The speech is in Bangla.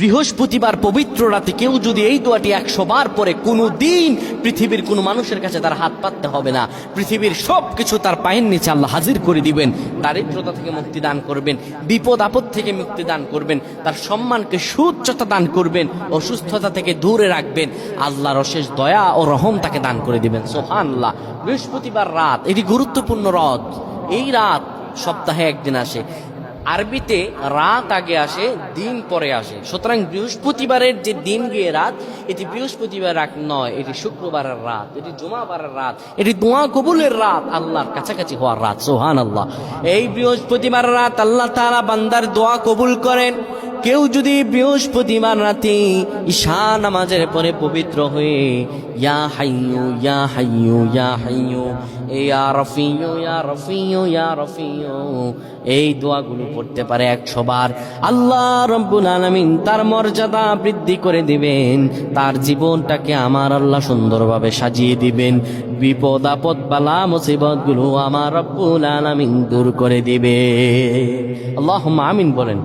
বৃহস্পতিবার পবিত্র রাতে কেউ যদি এই দোয়াটি 100 বার পরে কোনো দিন পৃথিবীর কোনো মানুষের কাছে তার হাত পাততে হবে না। পৃথিবীর সব কিছু তার পায়ের নিচে আল্লাহ হাজির করে দিবেন। দারিদ্রতা থেকে মুক্তি দান করবেন, বিপদ আপদ থেকে মুক্তি দান করবেন, তার সম্মানকে সুউচ্চতা দান করবেন, অসুস্থতা থেকে দূরে রাখবেন। আল্লাহর অশেষ দয়া ও রহম তাকে দান করে দিবেন। সুবহানাল্লাহ। বৃহস্পতিবার রাত এটি গুরুত্বপূর্ণ রাত। এই রাত সপ্তাহে একদিন আসে। আরবিতে রাত আগে আসে, দিন পরে আসে। সুতরাং বৃহস্পতিবারের যে দিন গিয়ে রাত, এটি বৃহস্পতিবার রাত নয়, এটি শুক্রবারের রাত, এটি জুমাবারের রাত, এটি দোয়া কবুলের রাত, আল্লাহর কাছাকাছি হওয়ার রাত। সুবহানাল্লাহ। এই বৃহস্পতিবার রাত আল্লাহ তাআলা বান্দার দোয়া কবুল করেন। কেউ যদি বৃহস্পতিবার রাতে ঈশা নামাজের পরে পবিত্র হয়ে ইয়া হাইয়ু ইয়া হাইয়ু ইয়া হাইয়ু ইয়া রফিয়ু ইয়া রফিয়ু ইয়া রফিয়ু এই দোয়াগুলো পড়তে পারে 100 বার, আল্লাহ রাব্বুল আলামিন তার মর্যাদা বৃদ্ধি করে দিবেন। তার জীবনটাকে আমার আল্লাহ সুন্দরভাবে সাজিয়ে দিবেন। বিপদ আপদ বালা মুসিবত গুলো আমার রাব্বুল আলামিন দূর করে দিবে। আল্লাহুম্মা আমিন বলেন।